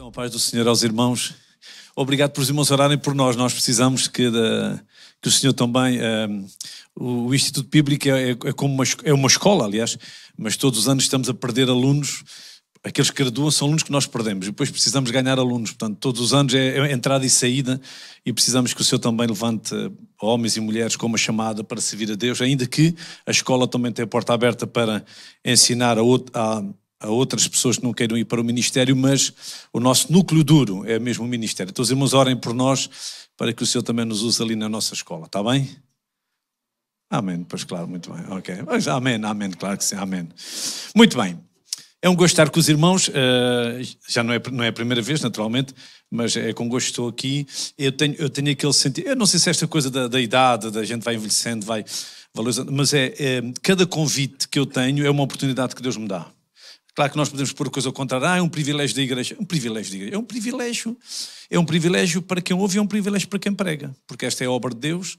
A paz do Senhor aos irmãos. Obrigado por os irmãos orarem por nós. Nós precisamos que o Senhor também... o Instituto Bíblico é como uma escola, aliás, mas todos os anos estamos a perder alunos. Aqueles que graduam são alunos que nós perdemos. E depois precisamos ganhar alunos. Portanto, todos os anos é entrada e saída e precisamos que o Senhor também levante homens e mulheres com uma chamada para servir a Deus, ainda que a escola também tenha a porta aberta para ensinar a outras pessoas que não queiram ir para o ministério, mas o nosso núcleo duro é mesmo o ministério. Então os irmãos orem por nós para que o Senhor também nos use ali na nossa escola, está bem? Amém, pois claro, muito bem, ok. Mas, amém, claro que sim, amém. Muito bem, é um gosto estar com os irmãos, já não é a primeira vez, naturalmente, mas é com gosto que estou aqui. Eu tenho aquele sentido, eu não sei se esta coisa da idade, da gente vai envelhecendo, vai valorizando, mas cada convite que eu tenho é uma oportunidade que Deus me dá. Claro que nós podemos pôr a coisa ao contrário. É um privilégio da igreja. É um privilégio da igreja. É um privilégio para quem ouve e é um privilégio para quem prega. Porque esta é a obra de Deus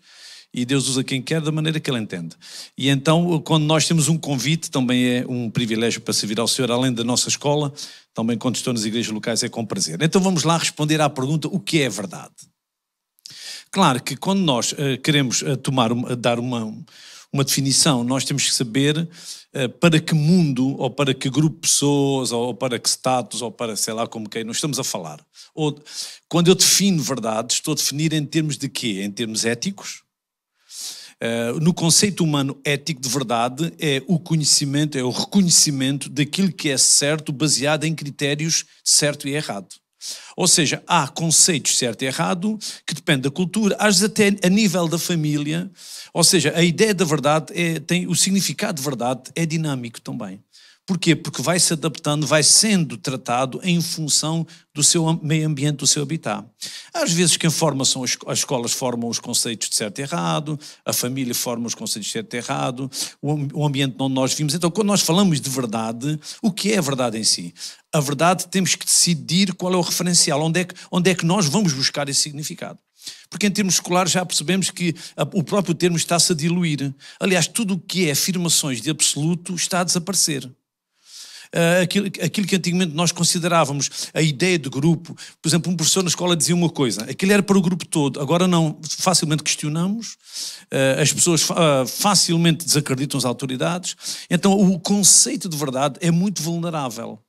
e Deus usa quem quer da maneira que Ele entende. E então, quando nós temos um convite, também é um privilégio para servir ao Senhor, além da nossa escola, também quando estou nas igrejas locais é com prazer. Então vamos lá responder à pergunta, o que é verdade? Claro que quando nós queremos dar uma definição, nós temos que saber para que mundo, ou para que grupo de pessoas, ou para que status, ou para sei lá como quem nós estamos a falar. Ou, quando eu defino verdade, estou a definir em termos de quê? Em termos éticos. No conceito humano ético de verdade é o conhecimento, é o reconhecimento daquilo que é certo baseado em critérios certo e errado. Ou seja, há conceitos certo e errado que dependem da cultura, às vezes até a nível da família. Ou seja, a ideia da verdade o significado de verdade é dinâmico também. Porquê? Porque vai se adaptando, vai sendo tratado em função do seu meio ambiente, do seu habitat. Às vezes quem forma são as escolas formam os conceitos de certo e errado, a família forma os conceitos de certo e errado, o ambiente onde nós vivemos. Então, quando nós falamos de verdade, o que é a verdade em si? A verdade temos que decidir qual é o referencial, onde é que nós vamos buscar esse significado. Porque em termos escolares já percebemos que o próprio termo está-se a diluir. Aliás, tudo o que é afirmações de absoluto está a desaparecer. Aquilo que antigamente nós considerávamos a ideia de grupo, por exemplo, um professor na escola dizia uma coisa, aquilo era para o grupo todo, agora não, facilmente questionamos, as pessoas facilmente desacreditam as autoridades, então o conceito de verdade é muito vulnerável.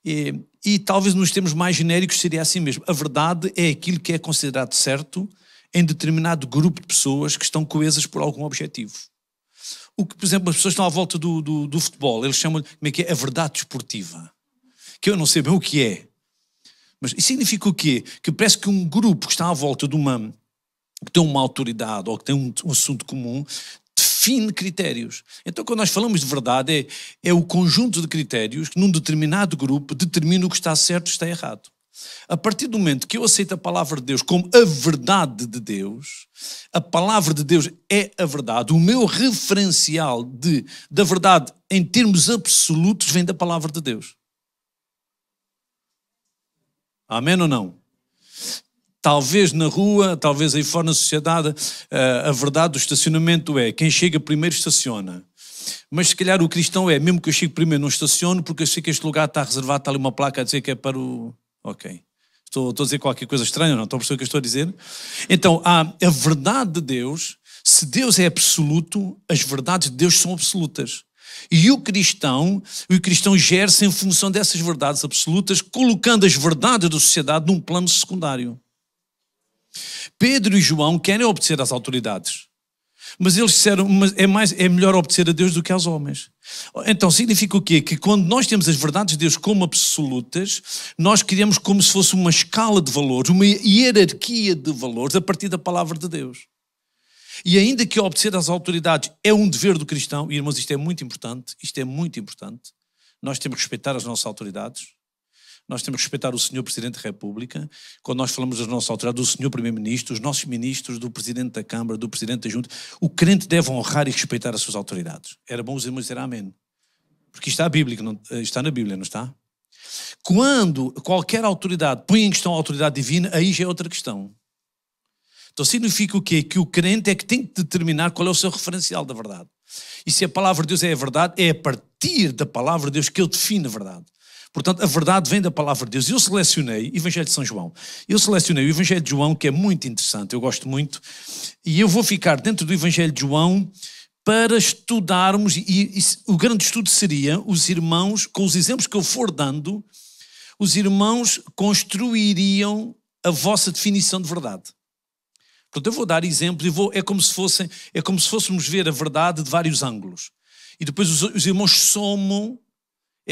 E talvez nos termos mais genéricos seria assim mesmo, a verdade é aquilo que é considerado certo em determinado grupo de pessoas que estão coesas por algum objetivo. O que, por exemplo, as pessoas estão à volta do futebol, eles chamam, como é que é? A verdade desportiva. Que eu não sei bem o que é. Mas isso significa o quê? Que parece que um grupo que está à volta que tem uma autoridade ou que tem um assunto comum, define critérios. Então, quando nós falamos de verdade, é o conjunto de critérios que num determinado grupo determina o que está certo e está errado. A partir do momento que eu aceito a palavra de Deus como a verdade de Deus, a palavra de Deus é a verdade, o meu referencial da verdade em termos absolutos vem da palavra de Deus. Amém ou não? Talvez na rua, talvez aí fora na sociedade, a verdade do estacionamento é quem chega primeiro estaciona. Mas se calhar o cristão mesmo que eu chegue primeiro não estaciono porque eu sei que este lugar está reservado, está ali uma placa a dizer que é para o... Ok. Estou a dizer qualquer coisa estranha ou não? Estão a perceber o que eu estou a dizer? Então, a verdade de Deus, se Deus é absoluto, as verdades de Deus são absolutas. E o cristão gera-se em função dessas verdades absolutas, colocando as verdades da sociedade num plano secundário. Pedro e João querem obedecer às autoridades. Mas eles disseram, é melhor obedecer a Deus do que aos homens. Então significa o quê? Que quando nós temos as verdades de Deus como absolutas, nós criamos como se fosse uma escala de valores, uma hierarquia de valores a partir da palavra de Deus. E ainda que obedecer às autoridades é um dever do cristão, e irmãos, isto é muito importante, nós temos que respeitar as nossas autoridades. Nós temos que respeitar o Senhor Presidente da República. Quando nós falamos das nossas autoridades, do Senhor Primeiro-Ministro, os nossos ministros, do Presidente da Câmara, do Presidente da Junta, o crente deve honrar e respeitar as suas autoridades. Era bom os irmãos dizer amém. Porque isto está na Bíblia, não está? Quando qualquer autoridade põe em questão a autoridade divina, aí já é outra questão. Então significa o quê? Que o crente é que tem que determinar qual é o seu referencial da verdade. E se a palavra de Deus é a verdade, é a partir da palavra de Deus que ele define a verdade. Portanto, a verdade vem da palavra de Deus. Eu selecionei o Evangelho de São João. Eu selecionei o Evangelho de João, que é muito interessante, eu gosto muito, e eu vou ficar dentro do Evangelho de João para estudarmos, e o grande estudo seria os irmãos, com os exemplos que eu for dando, os irmãos construiriam a vossa definição de verdade. Portanto, eu vou dar exemplos, é como se fôssemos ver a verdade de vários ângulos. E depois os irmãos somam,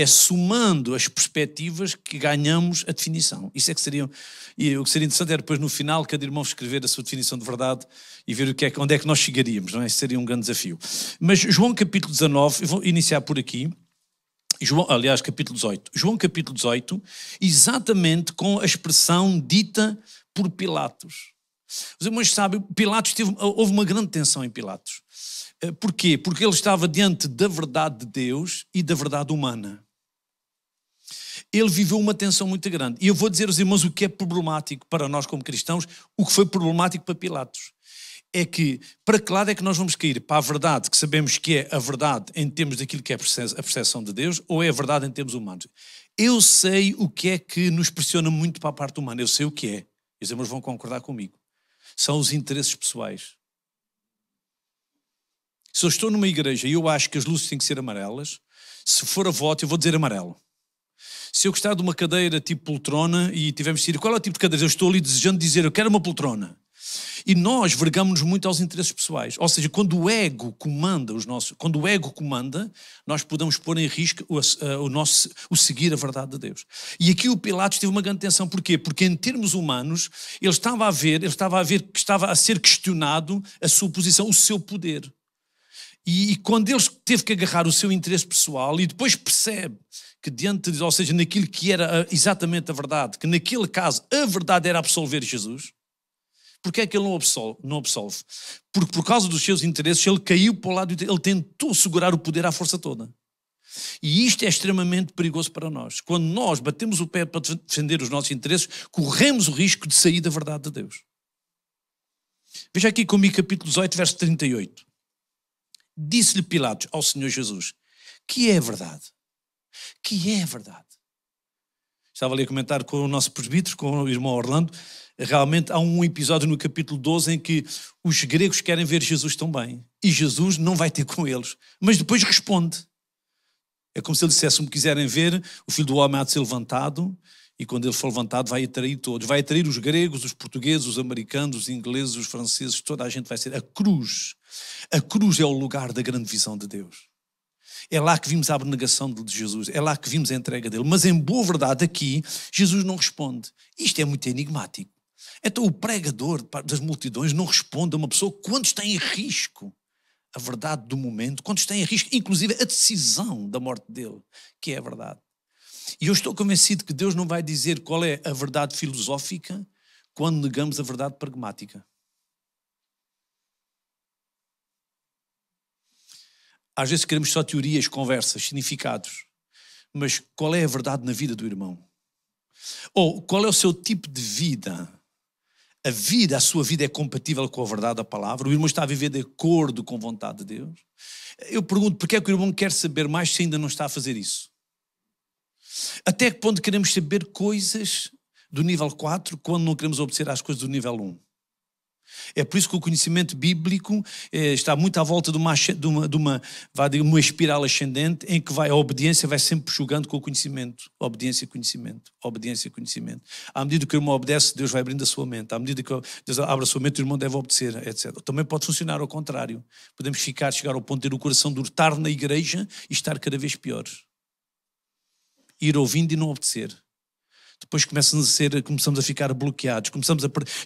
somando as perspectivas que ganhamos a definição. Isso é que seria, e o que seria interessante era depois no final cada irmão escrever a sua definição de verdade e ver onde é que nós chegaríamos, não é? Isso seria um grande desafio. Mas João capítulo 19, eu vou iniciar por aqui, capítulo 18. João capítulo 18, exatamente com a expressão dita por Pilatos. Os irmãos sabem, houve uma grande tensão em Pilatos. Porquê? Porque ele estava diante da verdade de Deus e da verdade humana. Ele viveu uma tensão muito grande. E eu vou dizer aos irmãos o que é problemático para nós como cristãos, o que foi problemático para Pilatos. É que, para que lado é que nós vamos cair? Para a verdade, que sabemos que é a verdade em termos daquilo que é a percepção de Deus, ou é a verdade em termos humanos? Eu sei o que é que nos pressiona muito para a parte humana, eu sei o que é. Os irmãos vão concordar comigo. São os interesses pessoais. Se eu estou numa igreja e eu acho que as luzes têm que ser amarelas, se for a voto eu vou dizer amarelo. Se eu gostar de uma cadeira tipo poltrona e tivermos de dizer qual é o tipo de cadeira, eu estou ali desejando dizer eu quero uma poltrona. E nós vergamos-nos muito aos interesses pessoais. Ou seja, quando o ego comanda nós podemos pôr em risco o seguir a verdade de Deus. E aqui o Pilatos teve uma grande tensão. Porquê? Porque em termos humanos, ele estava a ver que estava a ser questionado a sua posição, o seu poder. E quando ele teve que agarrar o seu interesse pessoal e depois percebe que ou seja, naquilo que era exatamente a verdade, que naquele caso a verdade era absolver Jesus, porque é que ele não absolve? Porque por causa dos seus interesses ele caiu para o lado, ele tentou segurar o poder à força toda. E isto é extremamente perigoso para nós. Quando nós batemos o pé para defender os nossos interesses, corremos o risco de sair da verdade de Deus. Veja aqui comigo capítulo 18, verso 38. Disse-lhe Pilatos ao Senhor Jesus, que é a verdade? Que é a verdade? Estava ali a comentar com o nosso presbítero, com o irmão Orlando. Realmente há um episódio no capítulo 12 em que os gregos querem ver Jesus também. E Jesus não vai ter com eles. Mas depois responde. É como se ele dissesse, se me quiserem ver, o Filho do Homem há de ser levantado. E quando ele for levantado vai atrair todos. Vai atrair os gregos, os portugueses, os americanos, os ingleses, os franceses. Toda a gente vai ser. A cruz é o lugar da grande visão de Deus. É lá que vimos a abnegação de Jesus. É lá que vimos a entrega dele. Mas em boa verdade aqui, Jesus não responde. Isto é muito enigmático. Então o pregador das multidões não responde a uma pessoa quando está em risco a verdade do momento, quando está em risco, inclusive a decisão da morte dele, que é a verdade. E eu estou convencido que Deus não vai dizer qual é a verdade filosófica quando negamos a verdade pragmática. Às vezes queremos só teorias, conversas, significados, mas qual é a verdade na vida do irmão? Ou qual é o seu tipo de vida? A sua vida é compatível com a verdade da palavra? O irmão está a viver de acordo com a vontade de Deus? Eu pergunto, porque é que o irmão quer saber mais se ainda não está a fazer isso? Até que ponto queremos saber coisas do nível 4 quando não queremos obedecer às coisas do nível 1? É por isso que o conhecimento bíblico está muito à volta de uma espiral ascendente em que a obediência vai sempre jogando com o conhecimento. Obediência, conhecimento. Obediência, conhecimento. À medida que o irmão obedece, Deus vai abrindo a sua mente. À medida que Deus abre a sua mente, o irmão deve obedecer, etc. Também pode funcionar ao contrário. Podemos chegar ao ponto de ter o coração de estar na igreja e estar cada vez piores. Ir ouvindo e não obedecer. Depois começamos a ficar bloqueados,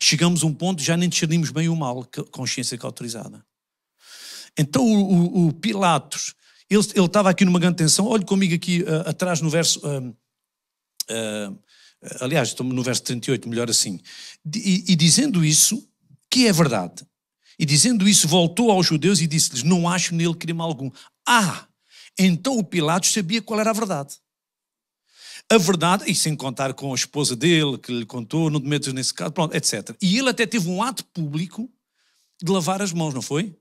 chegamos a um ponto já nem discernimos bem o mal, consciência cauterizada. Então o Pilatos, ele estava aqui numa grande tensão. Olhe comigo aqui atrás no verso, aliás, estou no verso 38, melhor assim. E dizendo isso, que é verdade. E dizendo isso, voltou aos judeus e disse-lhes, não acho nele crime algum. Então o Pilatos sabia qual era a verdade. A verdade, e sem contar com a esposa dele, que lhe contou, não te metas nesse caso, pronto, etc. E ele até teve um ato público de lavar as mãos, não foi?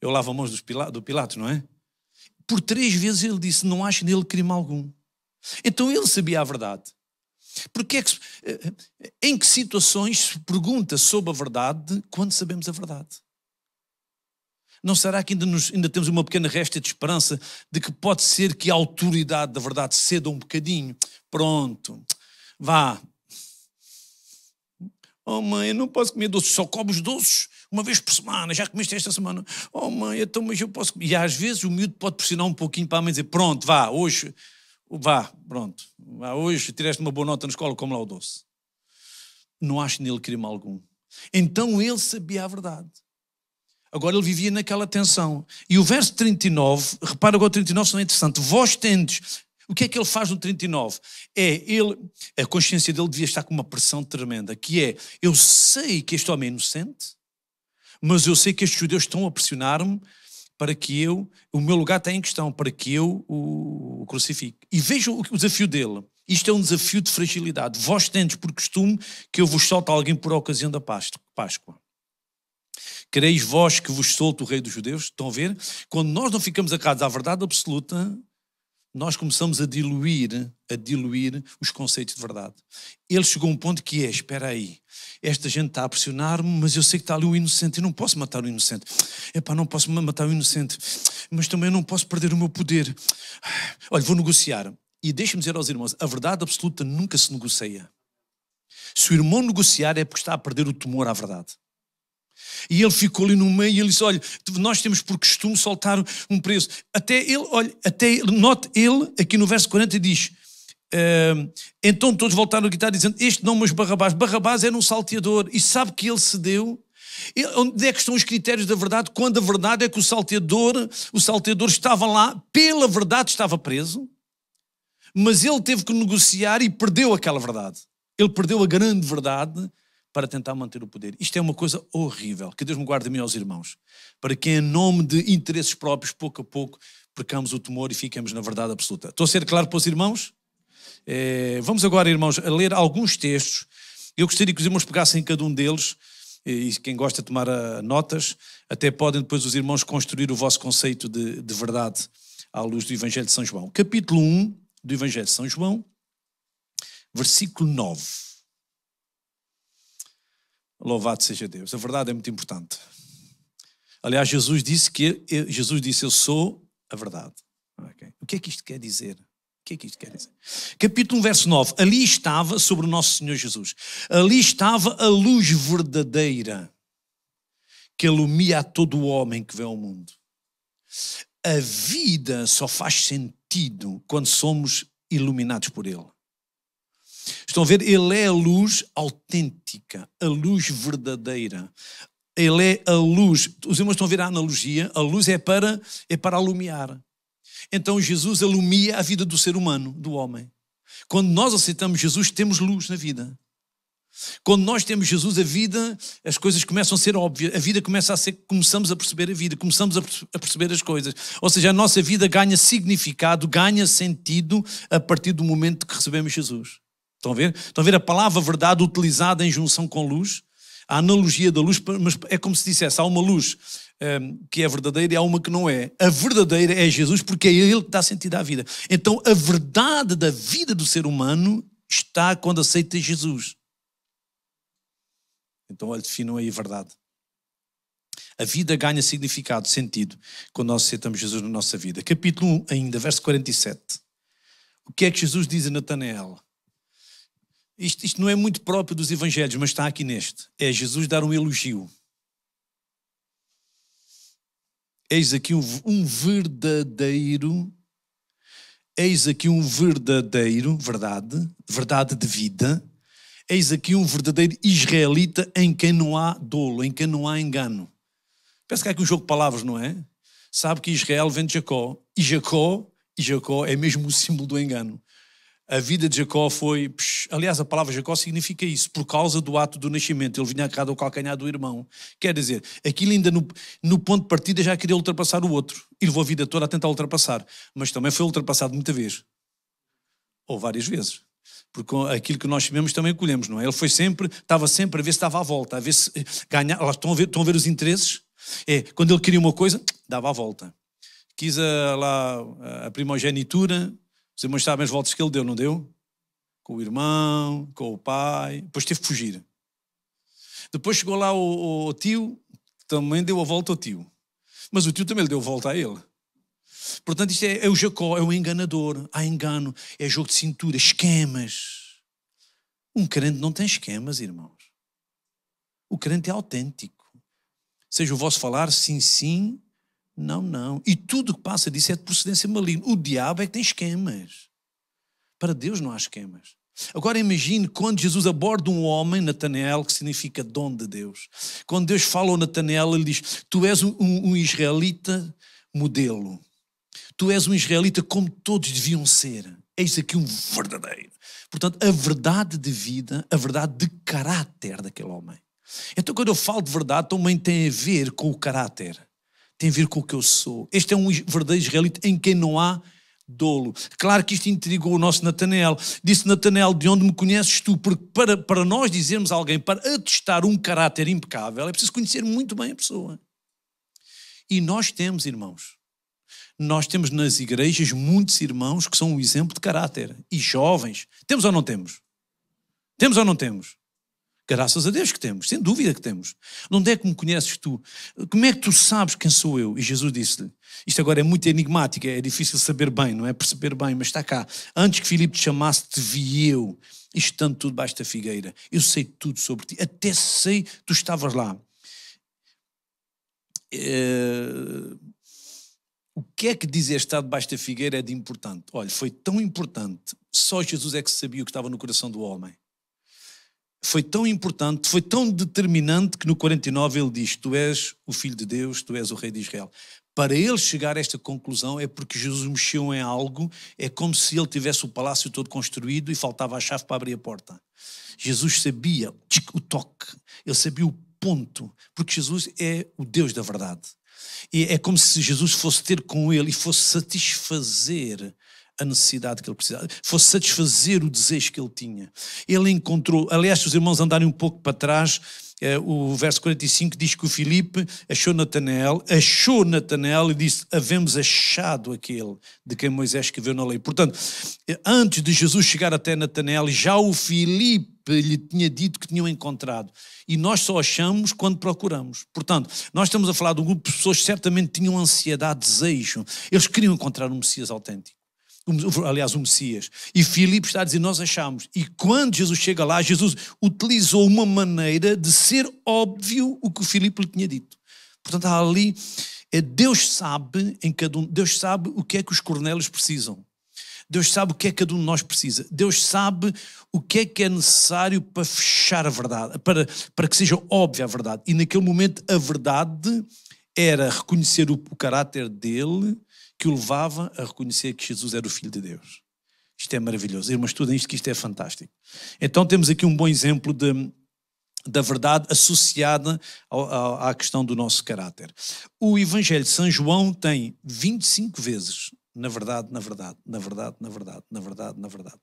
Eu lavo as mãos do Pilatos, não é? Por 3 vezes ele disse, não acho nele crime algum. Então ele sabia a verdade. Porque em que situações se pergunta sobre a verdade quando sabemos a verdade? Não será que ainda temos uma pequena resta de esperança de que pode ser que a autoridade da verdade ceda um bocadinho? Pronto, vá. Oh mãe, eu não posso comer doces, só comes doces uma vez por semana, já comeste esta semana. Oh mãe, então mas eu posso comer. E às vezes o miúdo pode pressionar um pouquinho para a mãe dizer, pronto, vá, hoje, pronto, vá, hoje tiraste uma boa nota na escola, come lá o doce. Não acho nele crime algum. Então ele sabia a verdade. Agora ele vivia naquela tensão. E o verso 39, repara agora o 39, são interessante. Vós tendes. O que é que ele faz no 39? A consciência dele devia estar com uma pressão tremenda, que é, eu sei que este homem é inocente, mas eu sei que estes judeus estão a pressionar-me para que o meu lugar está em questão, para que eu o crucifique. E vejam o desafio dele. Isto é um desafio de fragilidade. Vós tendes por costume que eu vos solte alguém por ocasião da Páscoa. Quereis vós que vos solte o rei dos judeus? Estão a ver? Quando nós não ficamos agarrados à verdade absoluta, nós começamos a diluir os conceitos de verdade. Ele chegou a um ponto que espera aí, esta gente está a pressionar-me, mas eu sei que está ali o inocente, eu não posso matar o inocente. Não posso matar o inocente, mas também não posso perder o meu poder. Olha, vou negociar. E deixa-me dizer aos irmãos, a verdade absoluta nunca se negocia. Se o irmão negociar é porque está a perder o temor à verdade. E ele ficou ali no meio e ele disse, olha, nós temos por costume soltar um preso. Note ele, aqui no verso 40 diz, então todos voltaram a gritar dizendo, este não, mas Barrabás era um salteador. E sabe que ele cedeu? Onde é que estão os critérios da verdade? Quando a verdade é que o salteador estava lá, pela verdade estava preso, mas ele teve que negociar e perdeu aquela verdade. Ele perdeu a grande verdade para tentar manter o poder. Isto é uma coisa horrível. Que Deus me guarde a mim e aos irmãos. Para que em nome de interesses próprios, pouco a pouco, percamos o temor e fiquemos na verdade absoluta. Estou a ser claro para os irmãos? Vamos agora, irmãos, a ler alguns textos. Eu gostaria que os irmãos pegassem em cada um deles, e quem gosta de tomar notas, até podem depois os irmãos construir o vosso conceito de verdade à luz do Evangelho de São João. Capítulo 1 do Evangelho de São João, versículo 9. Louvado seja Deus. A verdade é muito importante. Aliás, Jesus disse, eu sou a verdade. Okay. O que é que isto quer dizer? Capítulo 1, verso 9. Ali estava, sobre o nosso Senhor Jesus, ali estava a luz verdadeira que alumia a todo o homem que vê ao mundo. A vida só faz sentido quando somos iluminados por Ele. Estão a ver? Ele é a luz autêntica, a luz verdadeira. Ele é a luz. Os irmãos estão a ver a analogia? A luz é para alumiar. Então Jesus alumia a vida do ser humano, do homem. Quando nós aceitamos Jesus, temos luz na vida. Quando nós temos Jesus, a vida, as coisas começam a ser óbvias. A vida começamos a perceber a vida, começamos a perceber as coisas. Ou seja, a nossa vida ganha significado, ganha sentido a partir do momento que recebemos Jesus. Estão a ver? Estão a ver a palavra verdade utilizada em junção com luz? A analogia da luz, mas é como se dissesse, há uma luz que é verdadeira e há uma que não é. A verdadeira é Jesus porque é Ele que dá sentido à vida. Então a verdade da vida do ser humano está quando aceita Jesus. Então olha, definam aí a verdade. A vida ganha significado, sentido, quando nós aceitamos Jesus na nossa vida. Capítulo 1 ainda, verso 47. O que é que Jesus diz a Natanael? Isto não é muito próprio dos evangelhos, mas está aqui neste. É Jesus dar um elogio. Eis aqui um verdadeiro, verdade de vida. Eis aqui um verdadeiro israelita em quem não há dolo, em quem não há engano. Parece que há aqui um jogo de palavras, não é? Sabe que Israel vem de Jacó. E Jacó é mesmo o símbolo do engano. A vida de Jacó foi... Aliás, a palavra Jacó significa isso, por causa do ato do nascimento. Ele vinha agarrado ao calcanhar do irmão. Quer dizer, aquilo ainda no ponto de partida já queria ultrapassar o outro. E levou a vida toda a tentar ultrapassar. Mas também foi ultrapassado muita vez. Ou várias vezes. Porque aquilo que nós sabemos também colhemos, não é? Ele estava sempre a ver se estava à volta, a ver se ganhava. Estão a ver os interesses? Quando ele queria uma coisa, dava a volta. Quis a primogenitura, Os irmãos sabem as voltas que ele deu, não deu? Com o irmão, com o pai, depois teve que fugir. Depois chegou lá o tio, também deu a volta ao tio. Mas o tio também lhe deu a volta a ele. Portanto, isto é o Jacó, é o enganador. Há engano, é jogo de cintura, esquemas. Um crente não tem esquemas, irmãos. O crente é autêntico. Seja o vosso falar, sim, sim, não, não. E tudo o que passa disso é de procedência maligna. O diabo é que tem esquemas. Para Deus não há esquemas. Agora imagine quando Jesus aborda um homem, Natanael, que significa dom de Deus. Quando Deus fala ao Natanael, ele diz, tu és um israelita modelo. Tu és um israelita como todos deviam ser. Eis aqui um verdadeiro. Portanto, a verdade de vida, a verdade de caráter daquele homem. Então, quando eu falo de verdade, também tem a ver com o caráter. Tem a ver com o que eu sou. Este é um verdadeiro israelita em quem não há dolo. Claro que isto intrigou o nosso Natanael. Disse Natanael, de onde me conheces tu? Porque para nós dizermos a alguém, para atestar um caráter impecável, é preciso conhecer muito bem a pessoa. E nós temos, irmãos, nós temos nas igrejas muitos irmãos que são um exemplo de caráter. E jovens. Temos ou não temos? Temos ou não temos? Graças a Deus que temos, sem dúvida que temos. Onde é que me conheces tu? Como é que tu sabes quem sou eu? E Jesus disse-lhe, isto agora é muito enigmático, é difícil saber bem, não é perceber bem, mas está cá. Antes que Filipe te chamasse, te vi eu, estando tudo debaixo da figueira. Eu sei tudo sobre ti, até sei, tu estavas lá. O que é que dizer estar debaixo da figueira é de importante? Olha, foi tão importante, só Jesus é que sabia o que estava no coração do homem. Foi tão importante, foi tão determinante que no 49 ele diz, tu és o Filho de Deus, tu és o Rei de Israel. Para ele chegar a esta conclusão é porque Jesus mexeu em algo, é como se ele tivesse o palácio todo construído e faltava a chave para abrir a porta. Jesus sabia o toque, ele sabia o ponto, porque Jesus é o Deus da verdade. E é como se Jesus fosse ter com ele e fosse satisfazer a necessidade que ele precisava, fosse satisfazer o desejo que ele tinha. Ele encontrou, aliás, se os irmãos andarem um pouco para trás, o verso 45 diz que o Filipe achou Natanael e disse, havemos achado aquele de quem Moisés escreveu na lei. Portanto, antes de Jesus chegar até Natanael, já o Filipe lhe tinha dito que tinham encontrado. E nós só achamos quando procuramos. Portanto, nós estamos a falar de um grupo de pessoas que certamente tinham ansiedade, desejo. Eles queriam encontrar um Messias autêntico. Aliás, o Messias. E Filipe está a dizer, nós achamos. E quando Jesus chega lá, Jesus utilizou uma maneira de ser óbvio o que o Filipe lhe tinha dito. Portanto, há ali, Deus sabe em cada um, Deus sabe o que é que os Cornélios precisam. Deus sabe o que é que cada um de nós precisa. Deus sabe o que é necessário para fechar a verdade, para que seja óbvia a verdade. E naquele momento a verdade era reconhecer o caráter dele, que o levava a reconhecer que Jesus era o Filho de Deus. Isto é maravilhoso. Irmãos, estudem isto, que isto é fantástico. Então temos aqui um bom exemplo da verdade associada à questão do nosso caráter. O Evangelho de São João tem 25 vezes na verdade, na verdade, na verdade, na verdade, na verdade, na verdade.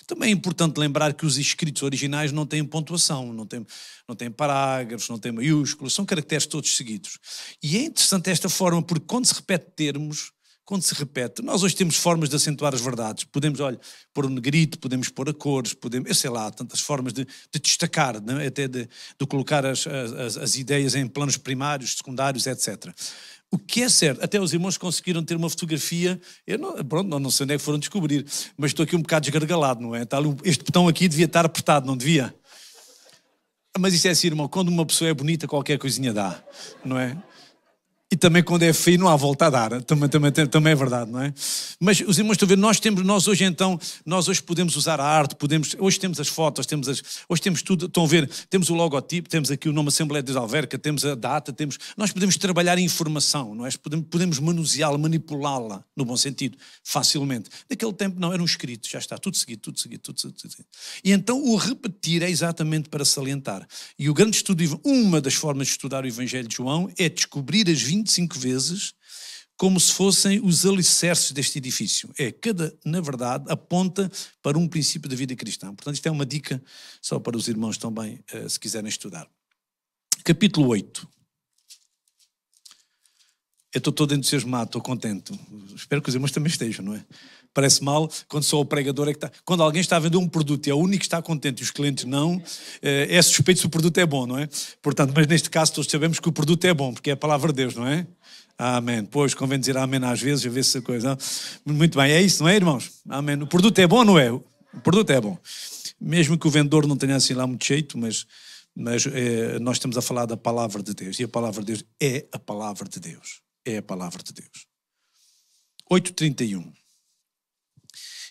Também é importante lembrar que os escritos originais não têm pontuação, não têm parágrafos, não têm maiúsculos, são caracteres todos seguidos. E é interessante esta forma, porque quando se repete termos, quando se repete, nós hoje temos formas de acentuar as verdades. Podemos, olha, pôr um negrito, podemos pôr a cores, podemos, eu sei lá, tantas formas de destacar, né? Até de colocar as ideias em planos primários, secundários, etc. O que é certo, até os irmãos conseguiram ter uma fotografia, eu não sei onde é que foram descobrir, mas estou aqui um bocado desgargalado, não é? Este botão aqui devia estar apertado, não devia? Mas isso é assim, irmão, quando uma pessoa é bonita, qualquer coisinha dá, não é? E também quando é feio não há volta a dar, também é verdade, não é? Mas os irmãos estão a ver, nós hoje podemos usar a arte, hoje temos as fotos, hoje temos tudo, estão a ver, temos o logotipo, temos aqui o nome Assembleia de Alverca, temos a data, nós podemos trabalhar a informação, não é? Podemos manuseá-la, manipulá-la, no bom sentido, facilmente. Naquele tempo não, era um escrito, já está, tudo seguido. E então o repetir é exatamente para salientar. E o grande estudo, uma das formas de estudar o Evangelho de João é descobrir as 25 vezes como se fossem os alicerces deste edifício. Na verdade, aponta para um princípio da vida cristã. Portanto, isto é uma dica só para os irmãos também, se quiserem estudar. Capítulo 8. Eu estou todo entusiasmado, estou contente. Espero que os irmãos também estejam, não é? Parece mal quando só o pregador é que está. Quando alguém está a vender um produto e é o único que está contente e os clientes não, é suspeito se o produto é bom, não é? Portanto, mas neste caso todos sabemos que o produto é bom, porque é a palavra de Deus, não é? Amém. Pois, convém dizer amém às vezes, a ver se a coisa... Muito bem, é isso, não é, irmãos? Amém. O produto é bom, não é? O produto é bom. Mesmo que o vendedor não tenha assim lá muito jeito, mas nós estamos a falar da palavra de Deus. E a palavra de Deus é a palavra de Deus. É a palavra de Deus. 8:31.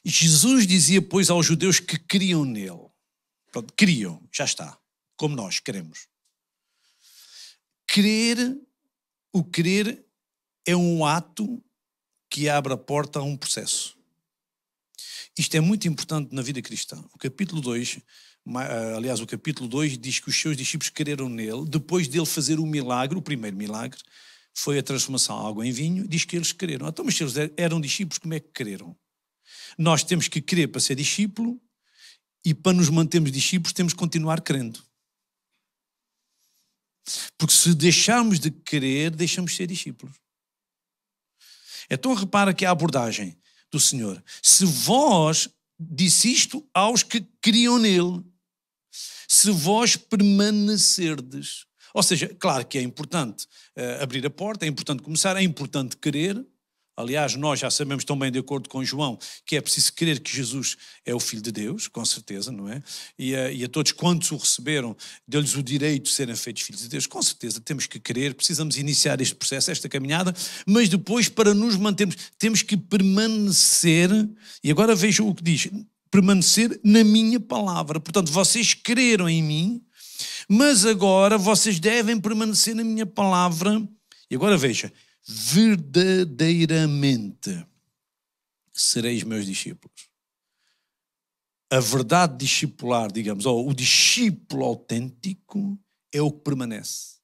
Jesus dizia, pois, aos judeus que criam nele. Pronto, criam, já está. Como nós queremos. O crer é um ato que abre a porta a um processo. Isto é muito importante na vida cristã. O capítulo 2 diz que os seus discípulos creram nele, depois dele fazer o milagre, o primeiro milagre, foi a transformação de água em vinho, diz que eles creram. Então, mas se eles eram discípulos, como é que creram? Nós temos que crer para ser discípulo e para nos mantermos discípulos temos que continuar crendo. Porque se deixarmos de crer, deixamos de ser discípulos. Então repara que a abordagem do Senhor. Se vós, disse isto aos que criam nele, se vós permanecerdes. Ou seja, claro que é importante abrir a porta, é importante começar, é importante querer. Aliás, nós já sabemos também, de acordo com João, que é preciso crer que Jesus é o Filho de Deus, com certeza, não é? E a todos quantos o receberam, deu-lhes o direito de serem feitos filhos de Deus. Com certeza, temos que crer, precisamos iniciar este processo, esta caminhada, mas depois, para nos mantermos, temos que permanecer, e agora vejam o que diz, permanecer na minha palavra. Portanto, vocês creram em mim, mas agora vocês devem permanecer na minha palavra. E agora veja, verdadeiramente sereis meus discípulos. A verdade discipular, digamos, ou o discípulo autêntico é o que permanece.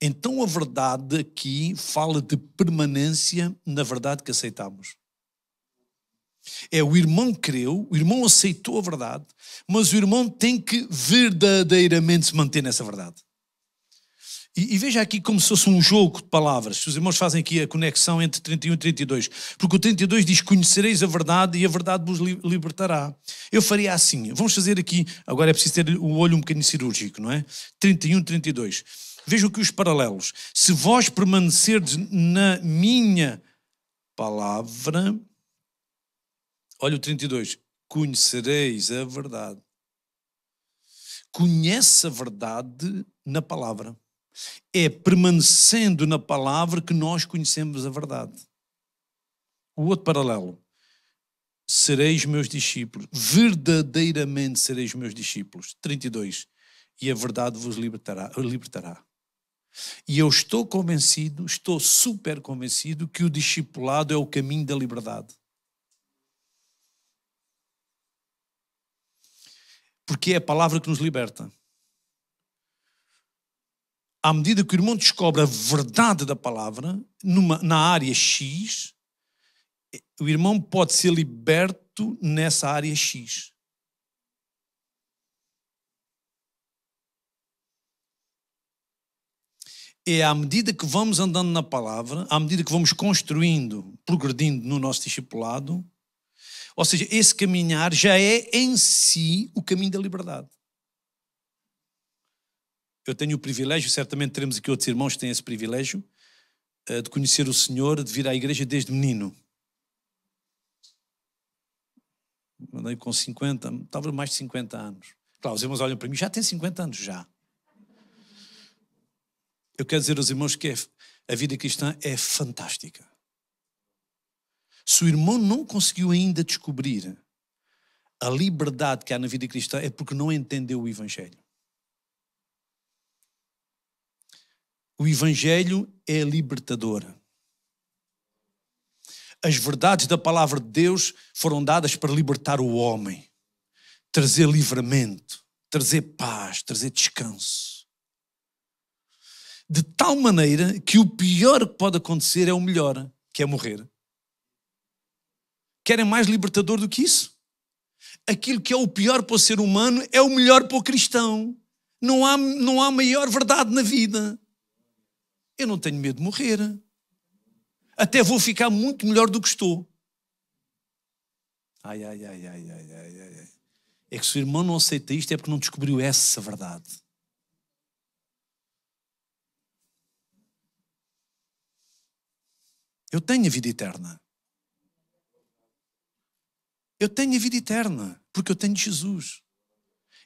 Então a verdade aqui fala de permanência na verdade que aceitamos. É o irmão creu, o irmão aceitou a verdade, mas o irmão tem que verdadeiramente se manter nessa verdade. E veja aqui como se fosse um jogo de palavras. Os irmãos fazem aqui a conexão entre 31 e 32. Porque o 32 diz, conhecereis a verdade e a verdade vos libertará. Eu faria assim. Vamos fazer aqui, agora é preciso ter o olho um bocadinho cirúrgico, não é? 31, 32. Vejam aqui os paralelos. Se vós permanecerdes na minha palavra, olha o 32, conhecereis a verdade. Conhece a verdade na palavra. É permanecendo na palavra que nós conhecemos a verdade. O outro paralelo. Sereis meus discípulos. Verdadeiramente sereis meus discípulos. 32. E a verdade vos libertará. E eu estou convencido, estou super convencido que o discipulado é o caminho da liberdade. Porque é a palavra que nos liberta. À medida que o irmão descobre a verdade da palavra, na área X, o irmão pode ser liberto nessa área X. É à medida que vamos andando na palavra, à medida que vamos construindo, progredindo no nosso discipulado, ou seja, esse caminhar já é em si o caminho da liberdade. Eu tenho o privilégio, certamente teremos aqui outros irmãos que têm esse privilégio, de conhecer o Senhor, de vir à igreja desde menino. Andei com 50, talvez mais de 50 anos. Claro, os irmãos olham para mim, já tem 50 anos já. Eu quero dizer aos irmãos que a vida cristã é fantástica. Se o irmão não conseguiu ainda descobrir a liberdade que há na vida cristã, é porque não entendeu o Evangelho. O Evangelho é libertador. As verdades da palavra de Deus foram dadas para libertar o homem, trazer livramento, trazer paz, trazer descanso. De tal maneira que o pior que pode acontecer é o melhor, que é morrer. Querem mais libertador do que isso? Aquilo que é o pior para o ser humano é o melhor para o cristão. Não há maior verdade na vida. Eu não tenho medo de morrer. Até vou ficar muito melhor do que estou. Ai. É que se o irmão não aceita isto é porque não descobriu essa verdade. Eu tenho a vida eterna. Eu tenho a vida eterna, porque eu tenho Jesus.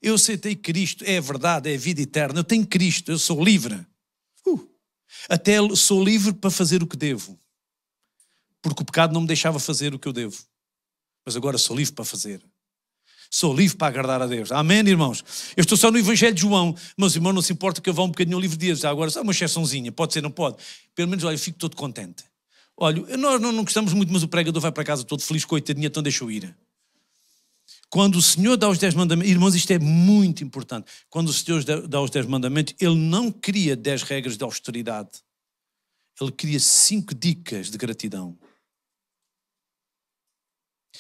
Eu aceitei Cristo, é a verdade, é a vida eterna. Eu tenho Cristo, eu sou livre. Até sou livre para fazer o que devo. Porque o pecado não me deixava fazer o que eu devo. Mas agora sou livre para fazer. Sou livre para agradar a Deus. Amém, irmãos? Eu estou só no Evangelho de João. Meus irmãos, não se importa que eu vá um bocadinho ao livro de Deus. Agora, só uma exceçãozinha. Pode ser, não pode. Pelo menos, olha, eu fico todo contente. Olha, nós não gostamos muito, mas o pregador vai para casa todo feliz, coitadinho, então deixa eu ir. Quando o Senhor dá os 10 mandamentos, irmãos, isto é muito importante. Quando o Senhor dá os 10 mandamentos, Ele não cria 10 regras de austeridade. Ele cria 5 dicas de gratidão.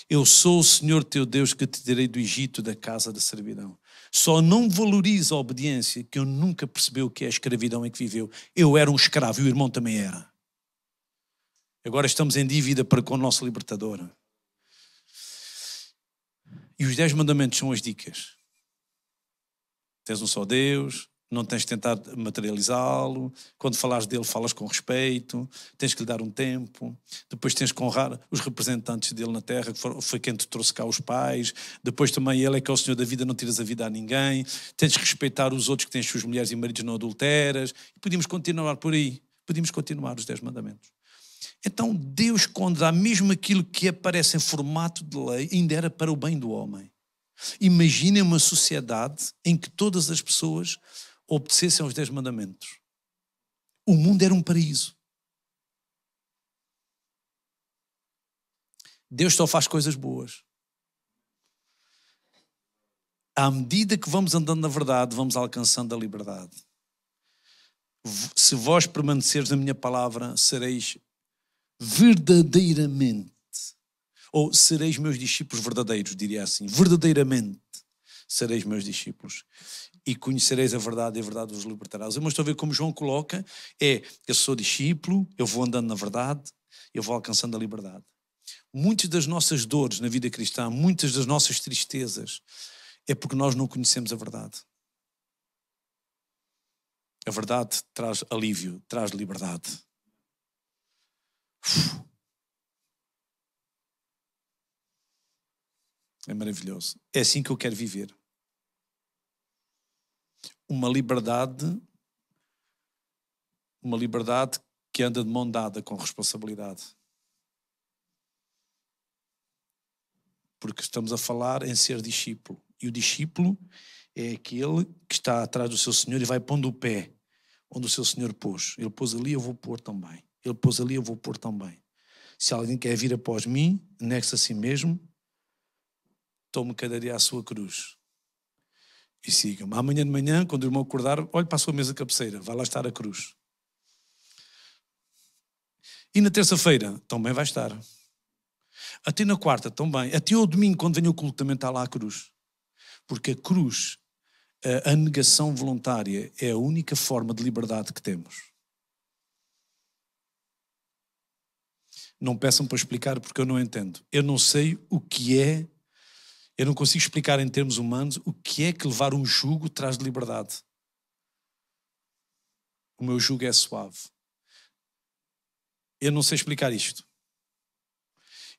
Eu sou o Senhor teu Deus que te tirei do Egito, da casa da servidão. Só não valoriza a obediência que eu nunca percebeu o que é a escravidão em que viveu. Eu era um escravo e o irmão também era. Agora estamos em dívida para com o nosso libertador. E os 10 mandamentos são as dicas. Tens um só Deus, não tens de tentar materializá-lo, quando falares dele falas com respeito, tens que lhe dar um tempo, depois tens que honrar os representantes dele na terra, que foi quem te trouxe cá os pais, depois também ele é que é o Senhor da vida, não tiras a vida a ninguém, tens que respeitar os outros que têm as suas mulheres e maridos, não adulteras, e podíamos continuar por aí, podíamos continuar os 10 mandamentos. Então Deus, quando dá mesmo aquilo que aparece em formato de lei, ainda era para o bem do homem. Imaginem uma sociedade em que todas as pessoas obedecessem aos 10 mandamentos. O mundo era um paraíso. Deus só faz coisas boas. À medida que vamos andando na verdade, vamos alcançando a liberdade. Se vós permaneceres na minha palavra, sereis verdadeiramente, ou sereis meus discípulos verdadeiros, diria assim, verdadeiramente sereis meus discípulos e conhecereis a verdade e a verdade vos libertará. Mas estou a ver como João coloca, eu sou discípulo, eu vou andando na verdade, eu vou alcançando a liberdade. Muitas das nossas dores na vida cristã, muitas das nossas tristezas, é porque nós não conhecemos a verdade. A verdade traz alívio, traz liberdade. É maravilhoso. É assim que eu quero viver. Uma liberdade que anda de mão dada com responsabilidade. Porque estamos a falar em ser discípulo. E o discípulo é aquele que está atrás do seu Senhor e vai pondo o pé onde o seu Senhor pôs. Ele pôs ali, eu vou pôr também. Ele pôs ali, eu vou pôr também. Se alguém quer vir após mim, negue-se a si mesmo, tome cada dia a sua cruz e siga-me. Amanhã de manhã, quando o irmão acordar, olhe para a sua mesa cabeceira, vai lá estar a cruz. E na terça-feira, também vai estar. Até na quarta, também. Até ao domingo, quando vem o culto, também está lá a cruz. Porque a cruz, a negação voluntária, é a única forma de liberdade que temos. Não peçam para explicar porque eu não entendo. Eu não sei o que é, eu não consigo explicar em termos humanos o que é que levar um jugo traz de liberdade. O meu jugo é suave. Eu não sei explicar isto.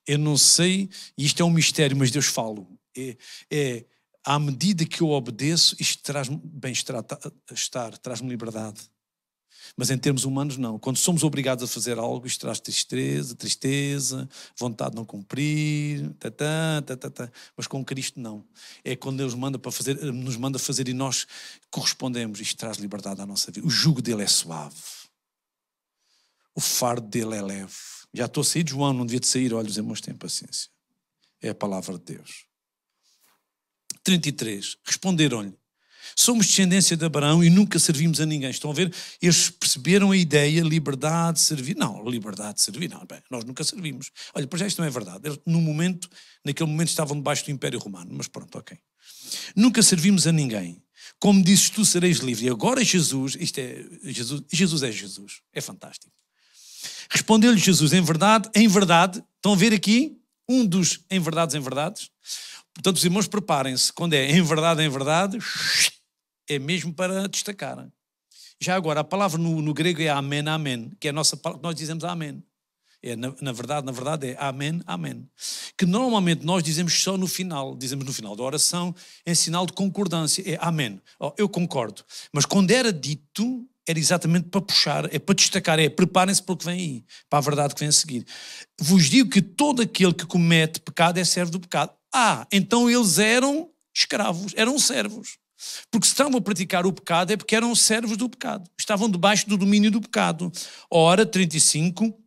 Eu não sei, e isto é um mistério, mas Deus fala. À medida que eu obedeço, isto traz-me bem-estar, traz-me liberdade. Mas em termos humanos, não. Quando somos obrigados a fazer algo, isto traz tristeza, vontade de não cumprir, mas com Cristo não. É quando Deus nos manda fazer e nós correspondemos, isto traz liberdade à nossa vida. O jugo dele é suave. O fardo dele é leve. Já estou a sair de João, não devia de sair, olha, os irmãos têm paciência. É a palavra de Deus. 33. Responderam-lhe: somos descendência de Abraão e nunca servimos a ninguém. Estão a ver? Eles perceberam a ideia, liberdade de servir. Não, liberdade de servir. Não, bem, nós nunca servimos. Olha, por já isto não é verdade. Eles, naquele momento estavam debaixo do Império Romano. Mas pronto, ok. Nunca servimos a ninguém. como dizes tu, sereis livre. E agora Jesus, Jesus é Jesus, é fantástico. Respondeu-lhe Jesus, em verdade, estão a ver aqui? Um dos em verdades. Portanto, os irmãos, preparem-se, quando é em verdade, é mesmo para destacar. Já agora, a palavra no grego é amém, que é a nossa palavra, nós dizemos amém. Na verdade é amém. Que normalmente nós dizemos só no final, da oração, em sinal de concordância, é amém. Eu concordo. Mas quando era dito, era exatamente para puxar, é para destacar, preparem-se para o que vem aí, para a verdade que vem a seguir. Vos digo que todo aquele que comete pecado é servo do pecado. Então eles eram escravos, eram servos. Porque se estavam a praticar o pecado é porque eram servos do pecado. Estavam debaixo do domínio do pecado. Ora, 35...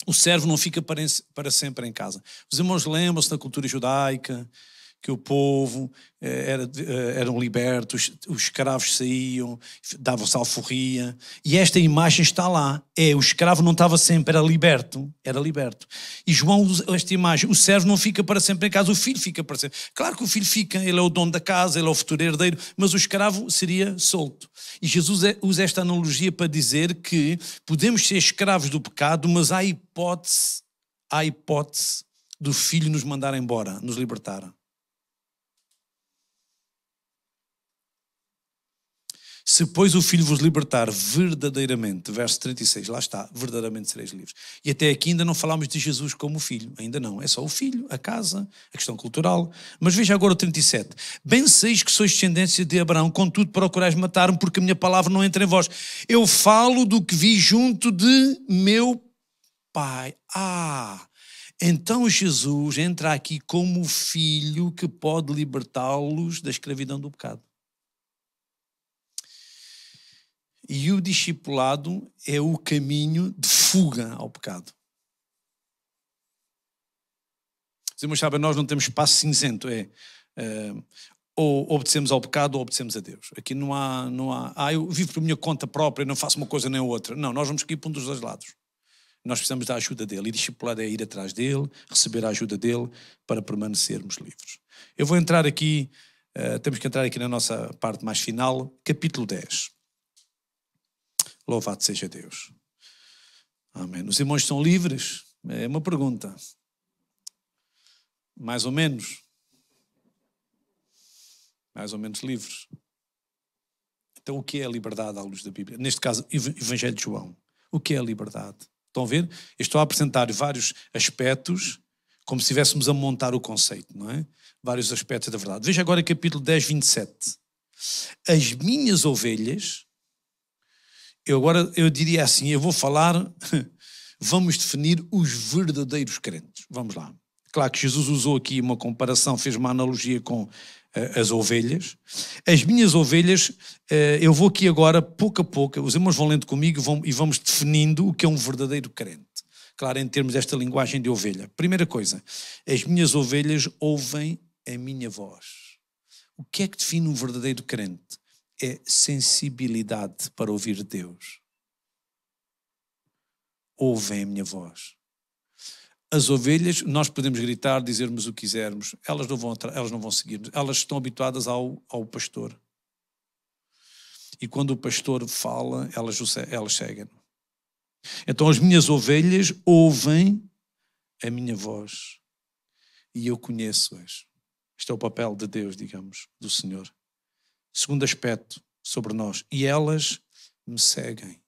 O servo não fica para sempre em casa. Os irmãos lembram-se da cultura judaica, que o povo eram libertos, os escravos saíam, davam-se alforria. E esta imagem está lá. O escravo não estava sempre, era liberto. E João usa esta imagem. O servo não fica para sempre em casa, o filho fica para sempre. Claro que o filho fica, ele é o dono da casa, ele é o futuro herdeiro, mas o escravo seria solto. E Jesus usa esta analogia para dizer que podemos ser escravos do pecado, mas há hipótese do filho nos mandar embora, nos libertar. Se, pois, o Filho vos libertar verdadeiramente, verso 36, lá está, verdadeiramente sereis livres. E até aqui ainda não falámos de Jesus como Filho, ainda não, é só o Filho, a casa, a questão cultural. Mas veja agora o 37. Bem seis que sois descendência de Abraão, contudo procurais matar-me, porque a minha palavra não entra em vós. Eu falo do que vi junto de meu Pai. Então Jesus entra aqui como o Filho que pode libertá-los da escravidão do pecado. E o discipulado é o caminho de fuga ao pecado. Os irmãos sabem, nós não temos espaço cinzento. Ou obedecemos ao pecado ou obedecemos a Deus. Aqui não há eu vivo por minha conta própria, não faço uma coisa nem outra. Não, nós vamos ir para um dos dois lados. Nós precisamos da ajuda dele. E discipulado é ir atrás dele, receber a ajuda dele para permanecermos livres. Eu vou entrar aqui, temos que entrar aqui na nossa parte mais final, capítulo 10. Louvado seja Deus. Amém. Os irmãos estão livres? É uma pergunta. Mais ou menos. Mais ou menos livres. Então o que é a liberdade à luz da Bíblia? Neste caso, Evangelho de João. O que é a liberdade? Estão a ver? Eu estou a apresentar vários aspectos, como se estivéssemos a montar o conceito, não é? Vários aspectos da verdade. Veja agora capítulo 10, 27. As minhas ovelhas... Eu diria assim, eu vou falar, vamos definir os verdadeiros crentes. Vamos lá. Claro que Jesus usou aqui uma comparação, fez uma analogia com as ovelhas. As minhas ovelhas, eu vou aqui agora, pouco a pouco, os irmãos vão lendo comigo e vamos definindo o que é um verdadeiro crente. Claro, em termos desta linguagem de ovelha. Primeira coisa, as minhas ovelhas ouvem a minha voz. O que é que define um verdadeiro crente? É sensibilidade para ouvir Deus. Ouvem a minha voz. As ovelhas, nós podemos gritar, dizermos o que quisermos, elas não vão seguir-nos, elas estão habituadas ao pastor. E quando o pastor fala, elas seguem. Então as minhas ovelhas ouvem a minha voz e eu conheço-as. Este é o papel de Deus, digamos, do Senhor. Segundo aspecto sobre nós. E elas me seguem.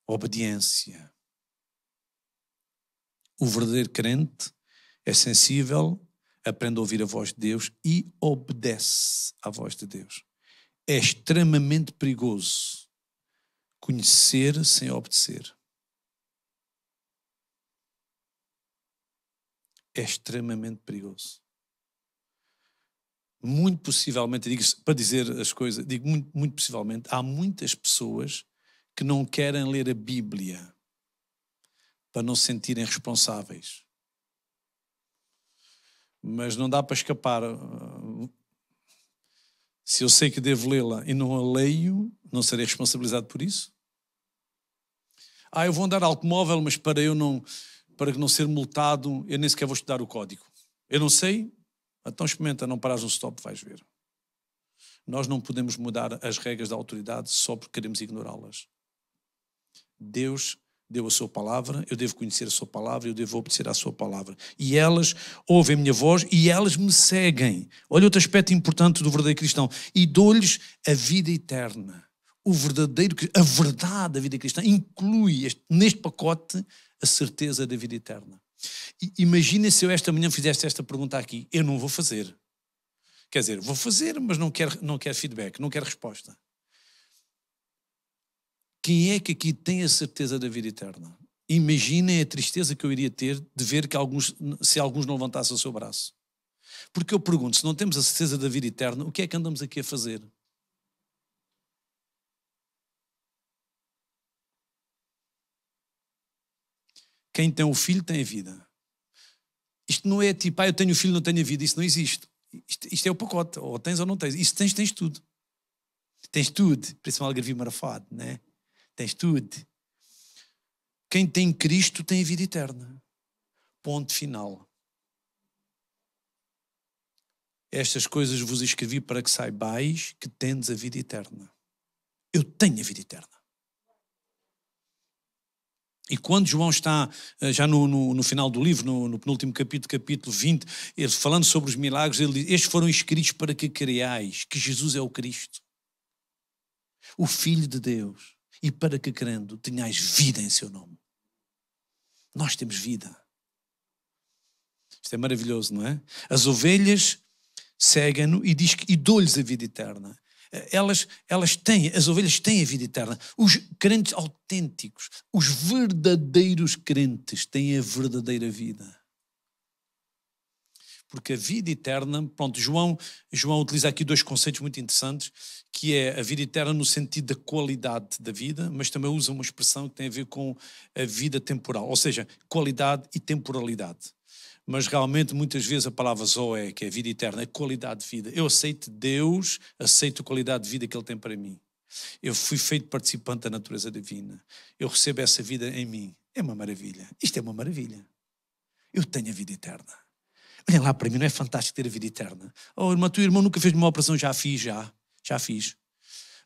Obediência. O verdadeiro crente é sensível, aprende a ouvir a voz de Deus e obedece à voz de Deus. É extremamente perigoso conhecer sem obedecer. É extremamente perigoso. Muito possivelmente, para dizer as coisas, digo muito possivelmente, há muitas pessoas que não querem ler a Bíblia para não se sentirem responsáveis. Mas não dá para escapar. Se eu sei que devo lê-la e não a leio, não serei responsabilizado por isso? Eu vou andar de automóvel, mas para não ser multado, eu nem sequer vou estudar o código. Eu não sei? Então experimenta, não parares no stop, vais ver. Nós não podemos mudar as regras da autoridade só porque queremos ignorá-las. Deus deu a sua palavra, eu devo conhecer a sua palavra, eu devo obedecer à sua palavra. E elas ouvem a minha voz e elas me seguem. Olha outro aspecto importante do verdadeiro cristão. E dou-lhes a vida eterna. A verdade da vida cristã inclui neste pacote a certeza da vida eterna. Imagina se eu esta manhã fizesse esta pergunta aqui. Eu não vou fazer. Quer dizer, vou fazer, mas não quero feedback, não quero resposta. Quem é que aqui tem a certeza da vida eterna? Imaginem a tristeza que eu iria ter de ver que se alguns não levantassem o seu braço. Porque eu pergunto, se não temos a certeza da vida eterna, o que é que andamos aqui a fazer? Quem tem o filho tem a vida. Isto não é tipo, eu tenho o filho, não tenho a vida. Isso não existe. Isto é o pacote. Ou tens ou não tens. Isso tens tudo. Tens tudo. Parece um algarvio marafado, não é? Tens tudo. Quem tem Cristo tem a vida eterna. Ponto final. Estas coisas vos escrevi para que saibais que tendes a vida eterna. Eu tenho a vida eterna. E quando João está já no final do livro, no penúltimo capítulo 20, ele, falando sobre os milagres, ele diz, estes foram escritos para que creiais que Jesus é o Cristo, o Filho de Deus, e para que crendo tenhais vida em seu nome. Nós temos vida. Isto é maravilhoso, não é? As ovelhas seguem-no e dou-lhes a vida eterna. As ovelhas têm a vida eterna. Os crentes autênticos, os verdadeiros crentes têm a verdadeira vida. Porque a vida eterna, pronto, João utiliza aqui dois conceitos muito interessantes, que é a vida eterna no sentido da qualidade da vida, mas também usa uma expressão que tem a ver com a vida temporal, ou seja, qualidade e temporalidade. Mas realmente muitas vezes a palavra zoe, que é a vida eterna, é qualidade de vida. Eu aceito Deus, aceito a qualidade de vida que Ele tem para mim. Eu fui feito participante da natureza divina. Eu recebo essa vida em mim. É uma maravilha. Isto é uma maravilha. Eu tenho a vida eterna. Olhem lá para mim, não é fantástico ter a vida eterna? Oh, irmão, teu irmão nunca fez uma operação? Já fiz.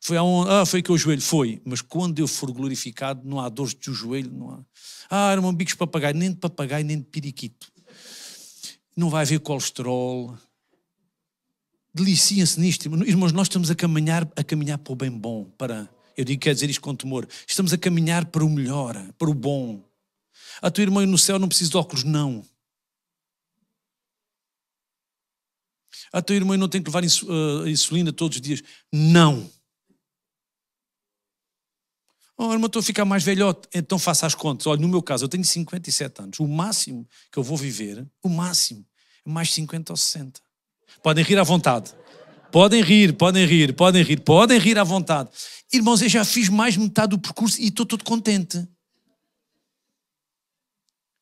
Foi aonde? Foi que o joelho. Foi. Mas quando eu for glorificado, não há dores de joelho, não há. Irmão, bicos de papagaio, nem de papagaio, nem de periquito. Não vai haver colesterol. Deliciem-se nisto. Irmãos, nós estamos a caminhar para o bem bom. Eu digo, quer dizer isto com temor. Estamos a caminhar para o melhor, para o bom. A tua irmã no céu não precisa de óculos, não. A tua irmã não tem que levar insulina todos os dias, não. Oh, irmão, estou a ficar mais velhote, então faça as contas. Olha, no meu caso, eu tenho 57 anos. O máximo que eu vou viver, é mais 50 ou 60. Podem rir à vontade. Podem rir à vontade. Irmãos, eu já fiz mais metade do percurso e estou todo contente. Eu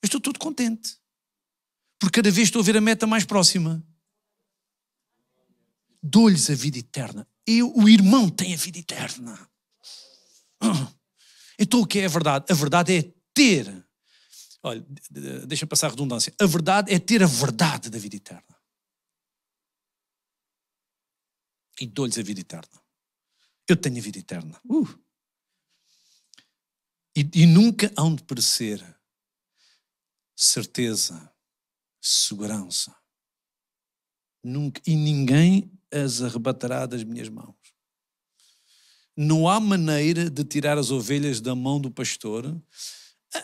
estou todo contente. Porque cada vez estou a ver a meta mais próxima. Dou-lhes a vida eterna. O irmão tem a vida eterna. Então o que é a verdade? A verdade é ter. Olha, deixa passar a redundância. A verdade é ter a verdade da vida eterna. E dou-lhes a vida eterna. Eu tenho a vida eterna. E nunca hão de perecer certeza, segurança. Nunca, e ninguém as arrebatará das minhas mãos. Não há maneira de tirar as ovelhas da mão do pastor,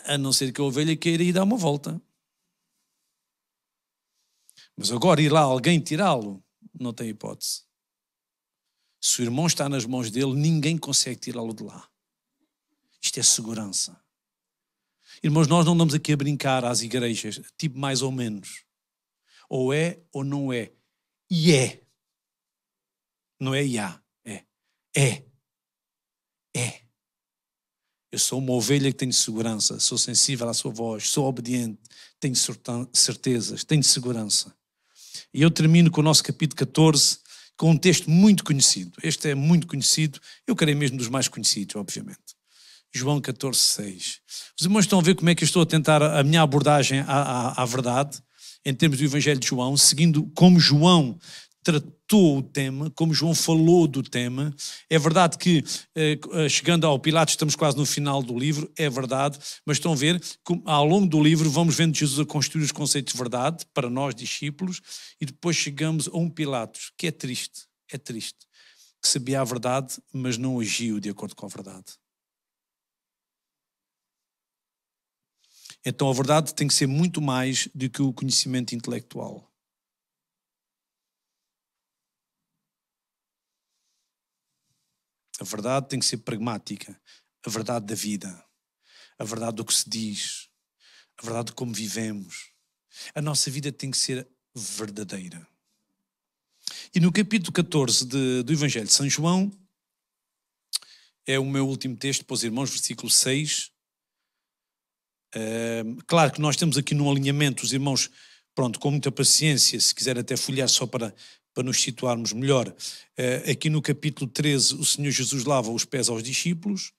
a não ser que a ovelha queira ir dar uma volta. Mas agora ir lá alguém tirá-lo, não tem hipótese. Se o irmão está nas mãos dele, ninguém consegue tirá-lo de lá. Isto é segurança. Irmãos, nós não andamos aqui a brincar às igrejas, tipo mais ou menos. Ou é ou não é. E é. Não é já. É. Eu sou uma ovelha que tenho segurança, sou sensível à sua voz, sou obediente, tenho certezas, tenho segurança. E eu termino com o nosso capítulo 14, com um texto muito conhecido. Este é muito conhecido, eu creio mesmo dos mais conhecidos, obviamente. João 14, 6. Os irmãos estão a ver como é que eu estou a tentar a minha abordagem à verdade, em termos do Evangelho de João, seguindo como João tratou o tema, como João falou do tema. É verdade que, chegando ao Pilatos, estamos quase no final do livro, é verdade, mas estão a ver que ao longo do livro vamos vendo Jesus a construir os conceitos de verdade para nós, discípulos, e depois chegamos a um Pilatos, que é triste, que sabia a verdade, mas não agiu de acordo com a verdade. Então a verdade tem que ser muito mais do que o conhecimento intelectual. A verdade tem que ser pragmática, a verdade da vida, a verdade do que se diz, a verdade de como vivemos. A nossa vida tem que ser verdadeira. E no capítulo 14 do Evangelho de São João, é o meu último texto para os irmãos, versículo 6. Claro que nós estamos aqui num alinhamento, os irmãos, pronto, com muita paciência, se quiser até folhear só para nos situarmos melhor. Aqui no capítulo 13, o Senhor Jesus lava os pés aos discípulos.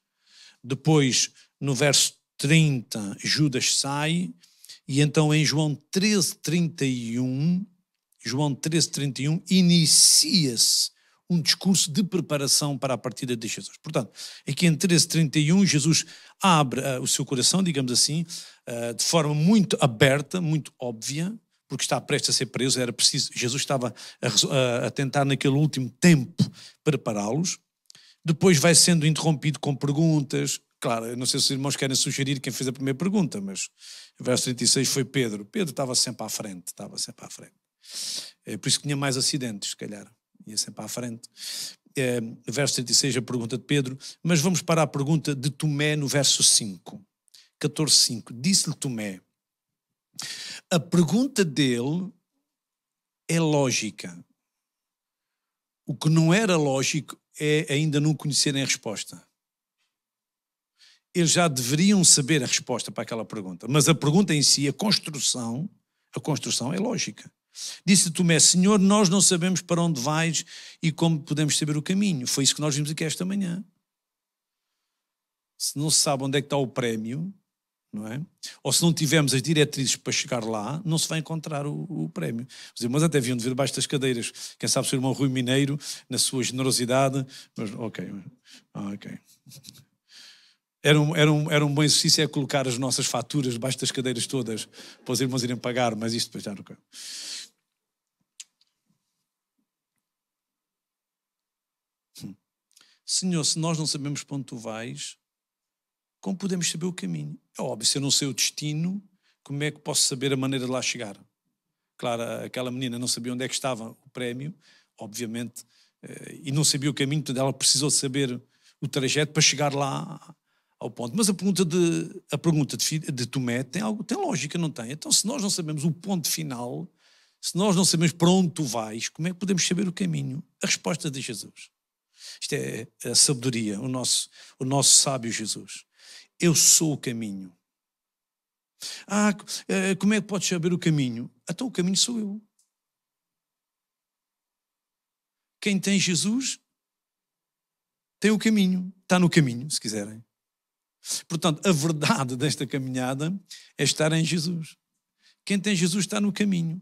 Depois, no verso 30, Judas sai. E então em João 13:31, inicia-se um discurso de preparação para a partida de Jesus. Portanto, aqui em 13:31, Jesus abre o seu coração, digamos assim, de forma muito aberta, muito óbvia, porque está prestes a ser preso, era preciso, Jesus estava a tentar naquele último tempo prepará-los. Depois vai sendo interrompido com perguntas. Claro, eu não sei se os irmãos querem sugerir quem fez a primeira pergunta, mas o verso 36 foi Pedro. Pedro estava sempre à frente, É por isso que tinha mais acidentes, se calhar. Ia sempre à frente. Verso 36, a pergunta de Pedro. Mas vamos para a pergunta de Tomé no verso 5. 14:5. Disse-lhe Tomé. A pergunta dele é lógica. O que não era lógico é ainda não conhecerem a resposta. Eles já deveriam saber a resposta para aquela pergunta. Mas a pergunta em si, a construção é lógica. Disse Tomé, Senhor, nós não sabemos para onde vais e como podemos saber o caminho. Foi isso que nós vimos aqui esta manhã. Se não se sabe onde é que está o prémio, não é? Ou se não tivermos as diretrizes para chegar lá, não se vai encontrar o prémio. Os irmãos até haviam de vir debaixo das cadeiras. Quem sabe se o irmão Rui Mineiro, na sua generosidade, mas ok. Era um bom exercício colocar as nossas faturas debaixo das cadeiras todas para os irmãos irem pagar, mas isto depois já não quero. Senhor, se nós não sabemos para onde tu vais, como podemos saber o caminho? É óbvio, se eu não sei o destino, como é que posso saber a maneira de lá chegar? Claro, aquela menina não sabia onde é que estava o prémio, obviamente, e não sabia o caminho, portanto ela precisou saber o trajeto para chegar lá ao ponto. Mas a pergunta de Tomé tem lógica, não tem? Então, se nós não sabemos o ponto final, se nós não sabemos para onde tu vais, como é que podemos saber o caminho? A resposta de Jesus. Isto é a sabedoria, o nosso sábio Jesus. Eu sou o caminho. Como é que podes saber o caminho? Então o caminho sou eu. Quem tem Jesus tem o caminho. Está no caminho, se quiserem. Portanto, a verdade desta caminhada é estar em Jesus. Quem tem Jesus está no caminho.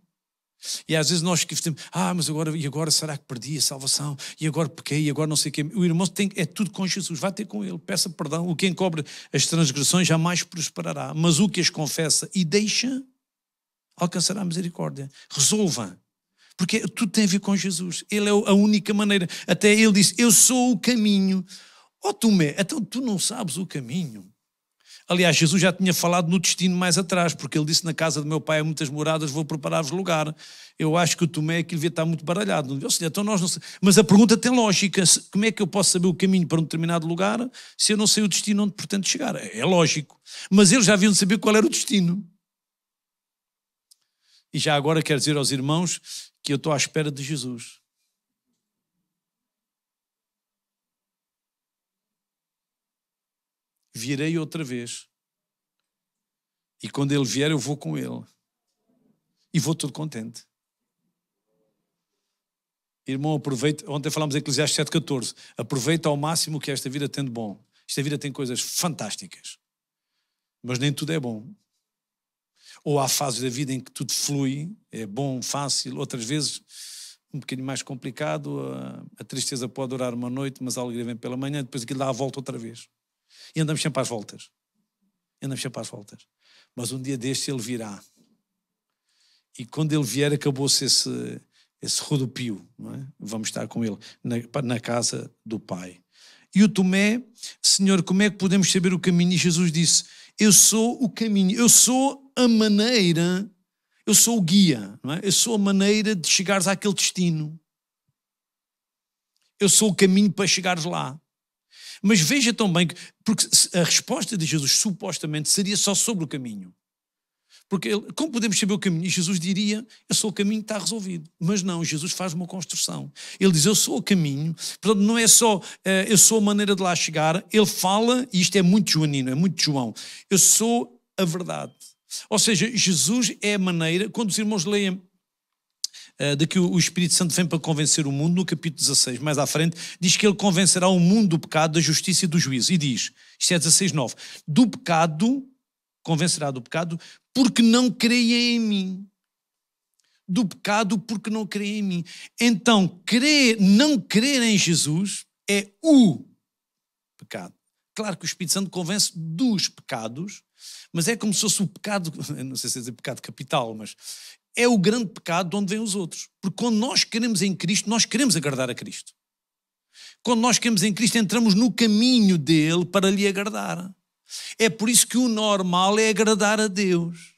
E às vezes nós esquecemos, mas agora será que perdi a salvação? E agora pequei, e agora não sei o quê. O irmão é tudo com Jesus, vai ter com ele, peça perdão. O que encobre as transgressões jamais prosperará, mas o que as confessa e deixa, alcançará a misericórdia. Resolva, porque tudo tem a ver com Jesus. Ele é a única maneira. Até ele disse, eu sou o caminho. Tomé, então tu não sabes o caminho. Aliás, Jesus já tinha falado no destino mais atrás, porque ele disse, na casa do meu pai há muitas moradas, vou preparar-vos lugar. Eu acho que o Tomé aqui devia estar muito baralhado. Então nós não sei. Mas a pergunta tem lógica. Como é que eu posso saber o caminho para um determinado lugar se eu não sei o destino onde pretendo chegar? É lógico. Mas eles já haviam de saber qual era o destino. E já agora quero dizer aos irmãos que eu estou à espera de Jesus. Virei outra vez. E quando ele vier, eu vou com ele. E vou todo contente. Irmão, aproveita. Ontem falámos em Eclesiastes 7:14. Aproveita ao máximo o que esta vida tem de bom. Esta vida tem coisas fantásticas. Mas nem tudo é bom. Ou há fases da vida em que tudo flui, é bom, fácil. Outras vezes um bocadinho mais complicado, a tristeza pode durar uma noite, mas a alegria vem pela manhã, depois aquilo dá a volta outra vez. E andamos sempre às voltas. Mas um dia deste ele virá. E quando ele vier, acabou-se esse rodopio, não é? Vamos estar com ele na casa do Pai. E o Tomé, Senhor, como é que podemos saber o caminho? E Jesus disse, eu sou o caminho, eu sou a maneira, eu sou o guia, não é? Eu sou a maneira de chegares àquele destino. Eu sou o caminho para chegares lá. Mas veja também, porque a resposta de Jesus supostamente seria só sobre o caminho. Porque como podemos saber o caminho? E Jesus diria, eu sou o caminho, está resolvido. Mas não, Jesus faz uma construção. Ele diz, eu sou o caminho. Portanto, não é só, eu sou a maneira de lá chegar. Ele fala, e isto é muito joanino, é muito João, eu sou a verdade. Ou seja, Jesus é a maneira, quando os irmãos leem de que o Espírito Santo vem para convencer o mundo, no capítulo 16, mais à frente, diz que ele convencerá o mundo do pecado, da justiça e do juízo. E diz, isto é 16:9, do pecado, convencerá do pecado, porque não creem em mim. Do pecado, porque não creem em mim. Então, não crer em Jesus é o pecado. Claro que o Espírito Santo convence dos pecados, mas é como se fosse o pecado, não sei se é dizer pecado capital, mas é o grande pecado de onde vêm os outros. Porque quando nós queremos em Cristo, nós queremos agradar a Cristo. Quando nós queremos em Cristo, entramos no caminho dele para lhe agradar. É por isso que o normal é agradar a Deus.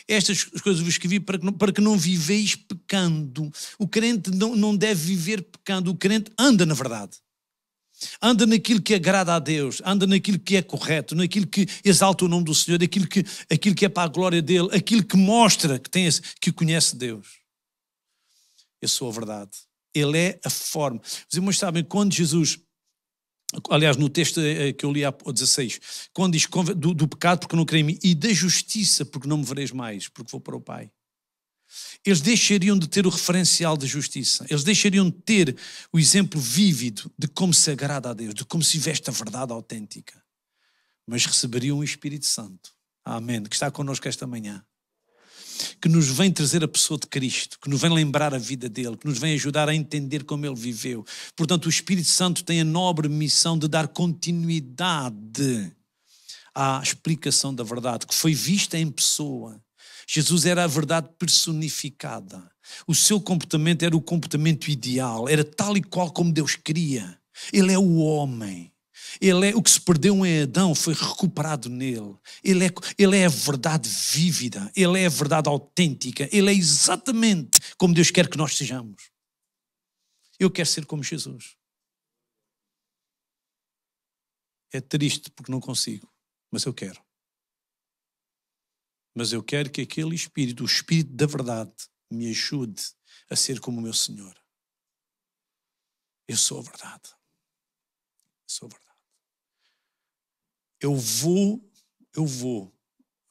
Estas coisas vos escrevi para que não viveis pecando. O crente não deve viver pecando. O crente anda na verdade. Anda naquilo que agrada a Deus, anda naquilo que é correto, naquilo que exalta o nome do Senhor, aquilo que é para a glória dele, aquilo que mostra que conhece Deus. Eu sou a verdade. Ele é a forma. Os irmãos sabem, quando Jesus, aliás, no texto que eu li há 16, quando diz do pecado porque não creio em mim e da justiça porque não me vereis mais, porque vou para o Pai. Eles deixariam de ter o referencial da justiça, eles deixariam de ter o exemplo vívido de como se agrada a Deus, de como se veste a verdade autêntica, mas receberiam o Espírito Santo, amém, que está connosco esta manhã, que nos vem trazer a pessoa de Cristo, que nos vem lembrar a vida dele, que nos vem ajudar a entender como ele viveu. Portanto, o Espírito Santo tem a nobre missão de dar continuidade à explicação da verdade, que foi vista em pessoa. Jesus era a verdade personificada. O seu comportamento era o comportamento ideal, era tal e qual como Deus queria. Ele é o homem. Ele é o que se perdeu em Adão, foi recuperado nele. Ele é a verdade vívida, ele é a verdade autêntica, ele é exatamente como Deus quer que nós sejamos. Eu quero ser como Jesus. É triste porque não consigo, mas eu quero. Mas eu quero que aquele Espírito, o Espírito da verdade, me ajude a ser como o meu Senhor. Eu sou a verdade. Sou a verdade. Eu vou,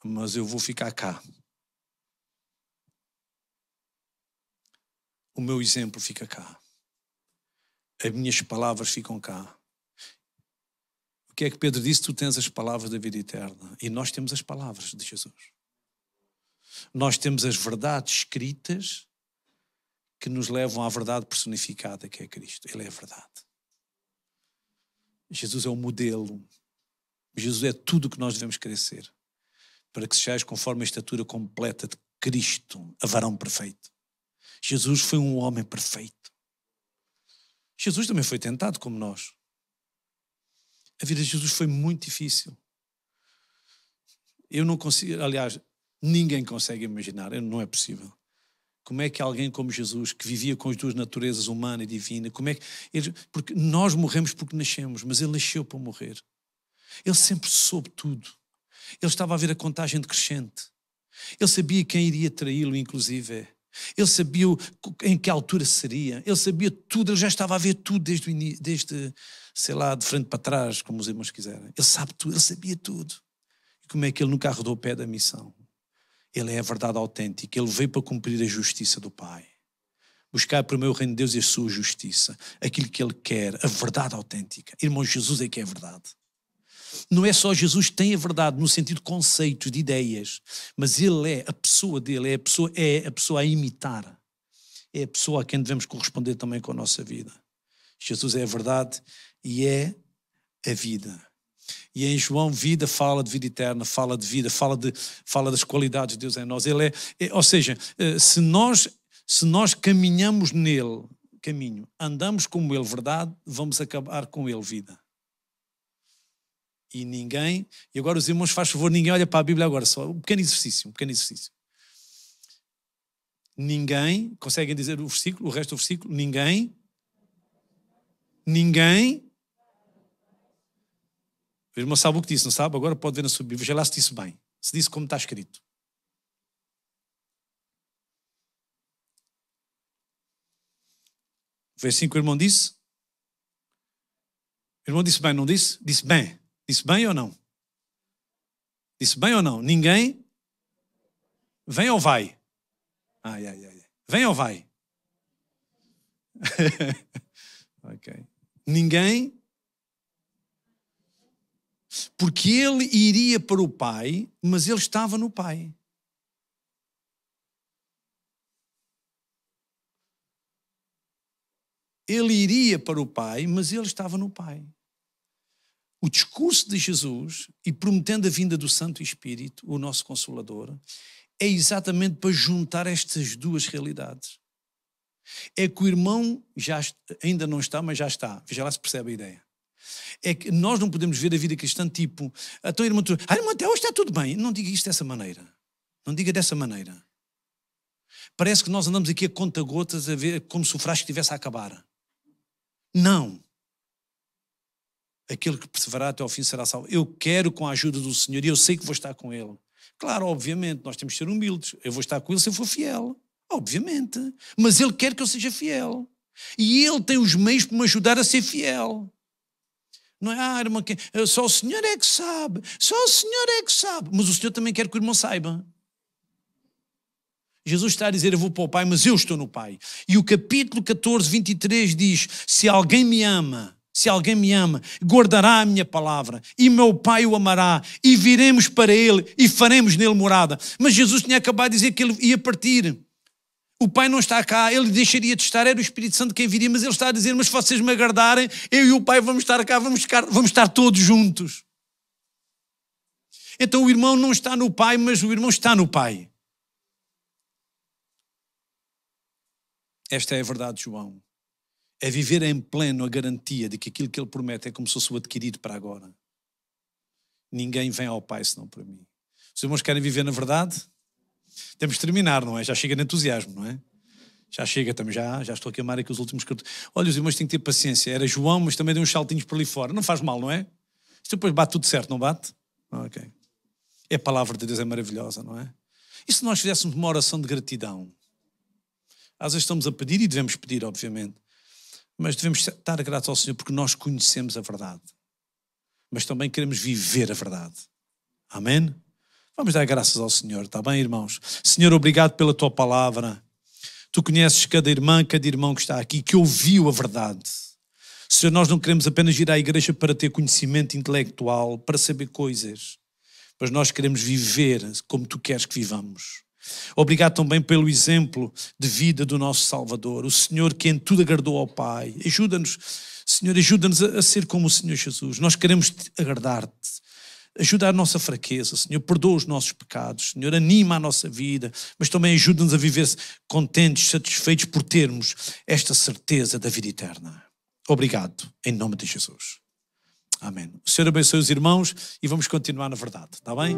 mas eu vou ficar cá. O meu exemplo fica cá. As minhas palavras ficam cá. O que é que Pedro disse? Tu tens as palavras da vida eterna. E nós temos as palavras de Jesus. Nós temos as verdades escritas que nos levam à verdade personificada, que é Cristo. Ele é a verdade. Jesus é o modelo. Jesus é tudo o que nós devemos querer ser, para que sejais conforme a estatura completa de Cristo, a varão perfeito. Jesus foi um homem perfeito. Jesus também foi tentado como nós. A vida de Jesus foi muito difícil. Eu não consigo, aliás, ninguém consegue imaginar, não é possível. Como é que alguém como Jesus, que vivia com as duas naturezas, humana e divina, porque nós morremos porque nascemos, mas ele nasceu para morrer. Ele sempre soube tudo. Ele estava a ver a contagem decrescente. Ele sabia quem iria traí-lo, inclusive. Ele sabia em que altura seria. Ele sabia tudo. Ele já estava a ver tudo desde, sei lá, de frente para trás, como os irmãos quiserem. Ele sabe tudo. Ele sabia tudo. E como é que ele nunca arredou o pé da missão? Ele é a verdade autêntica. Ele veio para cumprir a justiça do Pai. Buscar primeiro o reino de Deus e a sua justiça. Aquilo que ele quer, a verdade autêntica. Irmão, Jesus é que é a verdade. Não é só Jesus que tem a verdade no sentido de conceitos, de ideias, mas ele é a pessoa dele, é a pessoa a imitar. é a pessoa a quem devemos corresponder também com a nossa vida. Jesus é a verdade e é a vida. E em João, vida fala de vida eterna, fala de vida, fala das qualidades de Deus em nós. Ele ou seja, se nós caminhamos nele, andamos como ele, verdade, vamos acabar com ele, vida. E agora os irmãos, faz favor, ninguém olha para a Bíblia agora, só um pequeno exercício. Ninguém, conseguem dizer o resto do versículo? Ninguém. O irmão sabe o que disse, não sabe? Agora pode ver na sua Bíblia, veja lá se disse bem, se disse como está escrito. Foi assim que o irmão disse? O irmão disse bem, não disse? Disse bem. Disse bem ou não? Disse bem ou não? Ninguém vem ou vai? Ai. Vem ou vai? Ok. Ninguém. Porque ele iria para o Pai, mas ele estava no Pai. Ele iria para o Pai, mas ele estava no Pai. O discurso de Jesus, e prometendo a vinda do Santo Espírito, o nosso Consolador, é exatamente para juntar estas duas realidades. É que o irmão ainda não está, mas já está. Veja lá se percebe a ideia. É que nós não podemos ver a vida cristã tipo, então irmão, até hoje está tudo bem. Não diga isto dessa maneira. Não diga dessa maneira. Parece que nós andamos aqui a conta-gotas a ver como se o frasco estivesse a acabar. Não. Aquele que perseverar até ao fim será salvo. Eu quero com a ajuda do Senhor e eu sei que vou estar com Ele. Claro, obviamente, nós temos que ser humildes. Eu vou estar com Ele se eu for fiel. Obviamente. Mas Ele quer que eu seja fiel. E Ele tem os meios para me ajudar a ser fiel. Não é, irmã, só o Senhor é que sabe. Só o Senhor é que sabe. Mas o Senhor também quer que o irmão saiba. Jesus está a dizer, eu vou para o Pai, mas eu estou no Pai. E o capítulo 14, 23 diz, se alguém me ama, guardará a minha palavra, e meu Pai o amará, e viremos para ele, e faremos nele morada. Mas Jesus tinha acabado de dizer que ele ia partir. O Pai não está cá, ele deixaria de estar, era o Espírito Santo quem viria, mas ele está a dizer, mas se vocês me agradarem, eu e o Pai vamos estar cá, vamos estar todos juntos. Então o irmão não está no Pai, mas o irmão está no Pai. Esta é a verdade de João. É viver em pleno a garantia de que aquilo que ele promete é como se fosse o adquirido para agora. Ninguém vem ao Pai senão por mim. Os irmãos querem viver na verdade? Temos de terminar, não é? Já chega de entusiasmo, não é? Já chega, estamos já estou a queimar aqui os últimos cartões. Olha, os irmãos têm que ter paciência. Era João, mas também deu uns saltinhos por ali fora. Não faz mal, não é? Isto depois bate tudo certo, não bate? Ok. A palavra de Deus é maravilhosa, não é? E se nós fizéssemos uma oração de gratidão? Às vezes estamos a pedir e devemos pedir, obviamente. Mas devemos estar gratos ao Senhor porque nós conhecemos a verdade. Mas também queremos viver a verdade. Amém? Vamos dar graças ao Senhor, está bem, irmãos? Senhor, obrigado pela tua palavra. Tu conheces cada irmã, cada irmão que está aqui, que ouviu a verdade. Senhor, nós não queremos apenas ir à igreja para ter conhecimento intelectual, para saber coisas. Mas nós queremos viver como tu queres que vivamos. Obrigado também pelo exemplo de vida do nosso Salvador, o Senhor que em tudo agradou ao Pai. Ajuda-nos, Senhor, ajuda-nos a ser como o Senhor Jesus. Nós queremos agradar-te. Ajuda a nossa fraqueza, Senhor, perdoa os nossos pecados, Senhor, anima a nossa vida, mas também ajuda-nos a viver contentes, satisfeitos por termos esta certeza da vida eterna. Obrigado, em nome de Jesus. Amém. O Senhor abençoe os irmãos e vamos continuar na verdade, está bem?